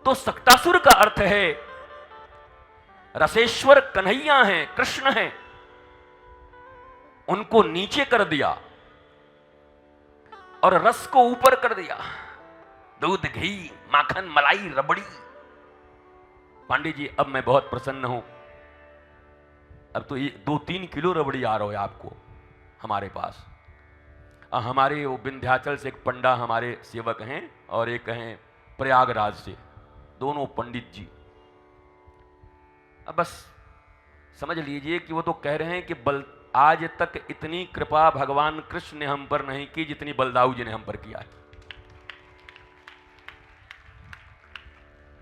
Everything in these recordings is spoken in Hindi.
तो सक्तासुर का अर्थ है रसेश्वर कन्हैया हैं, कृष्ण हैं, उनको नीचे कर दिया और रस को ऊपर कर दिया। दूध, घी, माखन, मलाई, रबड़ी। पांडे जी अब मैं बहुत प्रसन्न हूं। अब तो ये 2-3 किलो रबड़ी आ रहा है आपको हमारे पास। हमारे वो विंध्याचल से एक पंडा हमारे सेवक हैं और एक हैं प्रयागराज से, दोनों पंडित जी। अब बस समझ लीजिए कि वो तो कह रहे हैं कि आज तक इतनी कृपा भगवान कृष्ण ने हम पर नहीं की जितनी बलदाऊ जी ने हम पर किया है।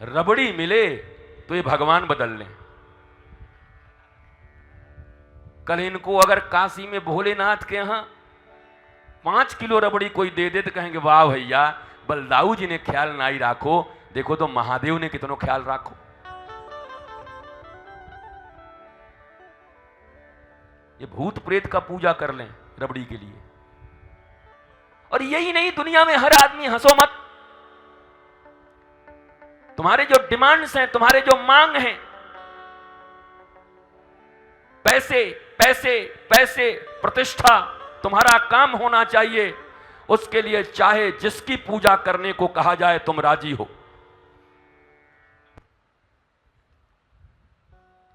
रबड़ी मिले तो ये भगवान बदल लें। कल इनको अगर काशी में भोलेनाथ के यहां 5 किलो रबड़ी कोई दे दे तो कहेंगे वाह भैया, बलदाऊ जी ने ख्याल ना ही राखो, देखो तो महादेव ने कितनो ख्याल राखो। ये भूत प्रेत का पूजा कर लें रबड़ी के लिए। और यही नहीं, दुनिया में हर आदमी, हंसो मत, तुम्हारे जो डिमांड्स हैं, तुम्हारे जो मांग हैं, पैसे पैसे पैसे, प्रतिष्ठा, तुम्हारा काम होना चाहिए, उसके लिए चाहे जिसकी पूजा करने को कहा जाए तुम राजी हो?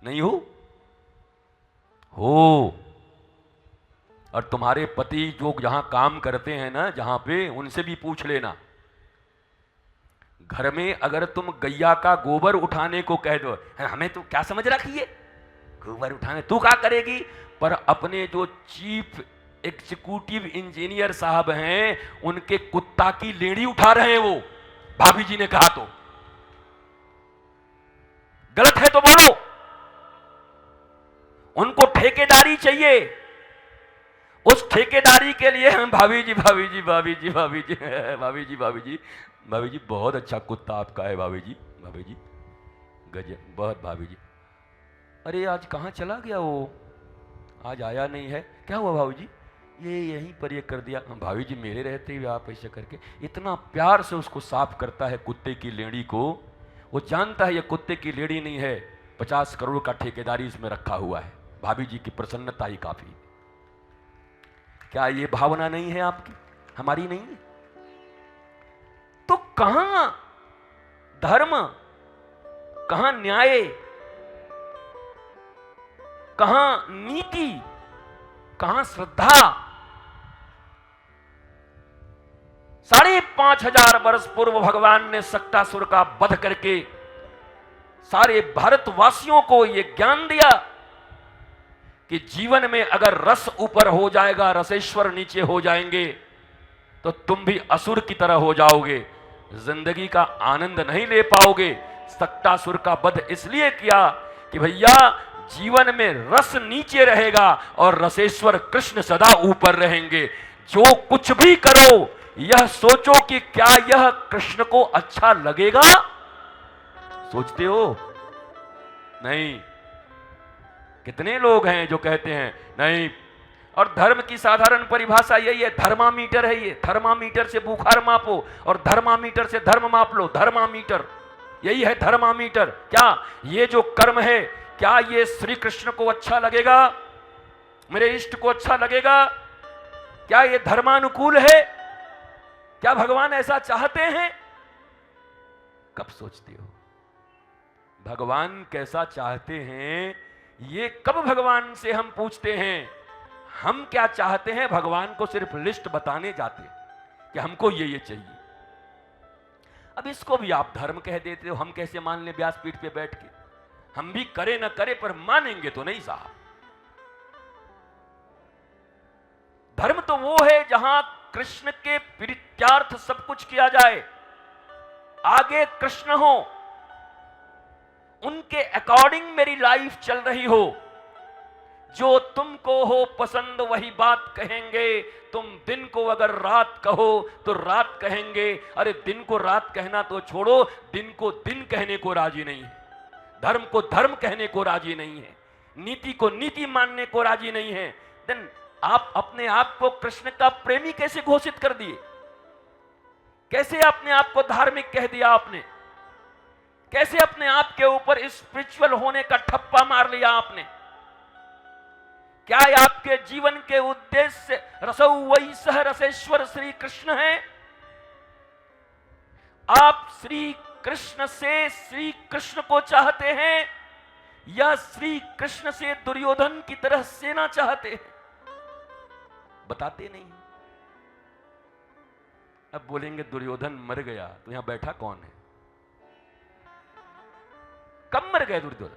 नहीं हो? और तुम्हारे पति जो जहां काम करते हैं ना, जहां पे, उनसे भी पूछ लेना। घर में अगर तुम गैया का गोबर उठाने को कह दो, हमें तो क्या समझ रखी है गोबर उठाने, तू क्या करेगी? पर अपने जो चीफ एग्जीक्यूटिव इंजीनियर साहब हैं, उनके कुत्ता की लेड़ी उठा रहे हैं वो, भाभी जी ने कहा तो गलत है तो बोलो। उनको ठेकेदारी चाहिए, उस ठेकेदारी के लिए हम भाभी जी भाभी जी भाभी जी भाभी जी भाभी जी भाभी जी भाभी जी बहुत अच्छा कुत्ता आपका है भाभी जी गजब, बहुत भाभी जी। अरे आज कहाँ चला गया वो, आज आया नहीं है, क्या हुआ भाभी जी? ये यहीं पर ये कर दिया। भाभी जी मेरे रहते हुए आप ऐसे करके, इतना प्यार से उसको साफ करता है कुत्ते की लेड़ी को। वो जानता है ये कुत्ते की लेड़ी नहीं है, 50 करोड़ का ठेकेदारी इसमें रखा हुआ है। भाभी जी की प्रसन्नता ही काफी। क्या ये भावना नहीं है आपकी, हमारी नहीं है? तो कहां धर्म, कहां न्याय, कहां नीति, कहां श्रद्धा? 5,500 वर्ष पूर्व भगवान ने सक्तासुर का वध करके सारे भारतवासियों को यह ज्ञान दिया कि जीवन में अगर रस ऊपर हो जाएगा, रसेश्वर नीचे हो जाएंगे, तो तुम भी असुर की तरह हो जाओगे, जिंदगी का आनंद नहीं ले पाओगे। सक्तासुर का वध इसलिए किया कि भैया जीवन में रस नीचे रहेगा और रसेश्वर कृष्ण सदा ऊपर रहेंगे। जो कुछ भी करो यह सोचो कि क्या यह कृष्ण को अच्छा लगेगा। सोचते हो? नहीं। कितने लोग हैं जो कहते हैं नहीं। और धर्म की साधारण परिभाषा यही है, थर्मामीटर है ये, थर्मामीटर से बुखार मापो और थर्मामीटर से धर्म माप लो। थर्मामीटर यही है, थर्मामीटर। क्या ये जो कर्म है, क्या ये श्री कृष्ण को अच्छा लगेगा, मेरे इष्ट को अच्छा लगेगा? क्या ये धर्मानुकूल है? क्या भगवान ऐसा चाहते हैं? कब सोचते हो भगवान कैसा चाहते हैं? ये कब भगवान से हम पूछते हैं? हम क्या चाहते हैं भगवान को सिर्फ लिस्ट बताने जाते कि हमको ये चाहिए। अब इसको भी आप धर्म कह देते हो, हम कैसे मान लें व्यासपीठ पे बैठ के? हम भी करे ना करे पर मानेंगे तो नहीं साहब। धर्म तो वो है जहां कृष्ण के प्रीत्यार्थ सब कुछ किया जाए, आगे कृष्ण हो, उनके अकॉर्डिंग मेरी लाइफ चल रही हो। जो तुमको हो पसंद वही बात कहेंगे, तुम दिन को अगर रात कहो तो रात कहेंगे। अरे दिन को रात कहना तो छोड़ो, दिन को दिन कहने को राजी नहीं है, धर्म को धर्म कहने को राजी नहीं है, नीति को नीति मानने को राजी नहीं है। देन आप अपने आप को कृष्ण का प्रेमी कैसे घोषित कर दिए? कैसे अपने आप को धार्मिक कह दिया आपने? कैसे अपने आप के ऊपर स्पिरिचुअल होने का ठप्पा मार लिया आपने? क्या आपके जीवन के उद्देश्य रसौ वही सह रसेश्वर श्री कृष्ण है? आप श्री कृष्ण से श्री कृष्ण को चाहते हैं या श्री कृष्ण से दुर्योधन की तरह सेना चाहते हैं? बताते नहीं। अब बोलेंगे दुर्योधन मर गया, तो यहां बैठा कौन है? कब मर गए दुर्योधन?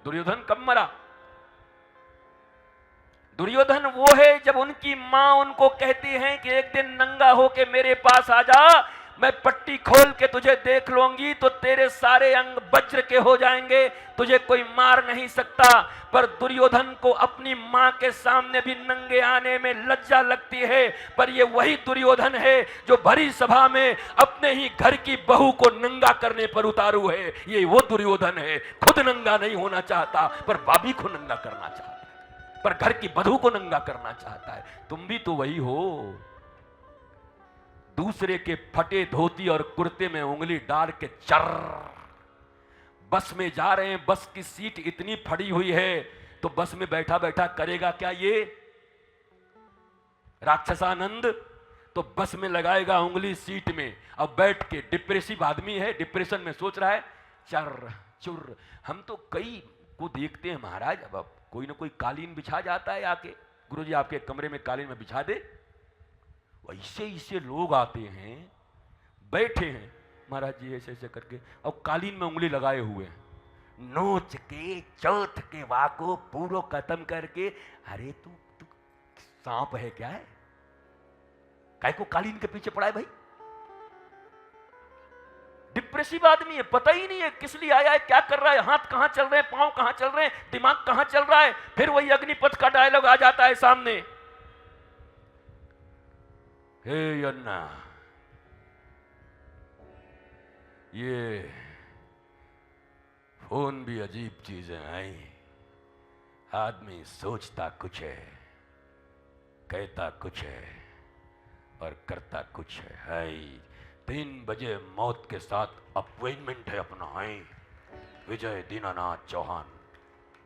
दुर्योधन कब मरा? दुर्योधन वो है जब उनकी मां उनको कहती है कि एक दिन नंगा होके मेरे पास आ जा, मैं पट्टी खोल के तुझे देख लूंगी तो तेरे सारे अंग वज्र के हो जाएंगे, तुझे कोई मार नहीं सकता। पर दुर्योधन को अपनी मां के सामने भी नंगे आने में लज्जा लगती है। पर ये वही दुर्योधन है जो भरी सभा में अपने ही घर की बहू को नंगा करने पर उतारू है। ये वो दुर्योधन है, खुद नंगा नहीं होना चाहता पर भाभी को नंगा करना चाहता है, पर घर की बधू को नंगा करना चाहता है। तुम भी तो वही हो, दूसरे के फटे धोती और कुर्ते में उंगली डाल के चर। बस में जा रहे हैं, बस की सीट इतनी फड़ी हुई है तो बस में बैठा बैठा करेगा क्या ये राक्षसानंद? तो बस में लगाएगा उंगली सीट में, अब बैठ के डिप्रेसिव आदमी है, डिप्रेशन में सोच रहा है चर चुर। हम तो कई को देखते हैं महाराज, अब कोई ना कोई कालीन बिछा जाता है आके, गुरुजी आपके कमरे में कालीन में बिछा दे, ऐसे ऐसे लोग आते हैं, बैठे हैं महाराज जी ऐसे ऐसे करके, और कालीन में उंगली लगाए हुए हैं, नोच के चौथ के वाको पूरो खत्म करके, अरे तू सांप है क्या है? काय को कालीन के पीछे पड़ा है भाई? डिप्रेसिव आदमी है, पता ही नहीं है किस लिए आया है, क्या कर रहा है, हाथ कहां चल रहे हैं, पांव कहां चल रहे हैं, दिमाग कहां चल रहा है। फिर वही अग्निपथ का डायलॉग आ जाता है सामने, हे अन्ना, ये फोन भी अजीब चीजें आई, आदमी सोचता कुछ है, कहता कुछ है और करता कुछ है। हाय 3 बजे मौत के साथ अपॉइंटमेंट है अपना। हाय विजय दीनानाथ चौहान।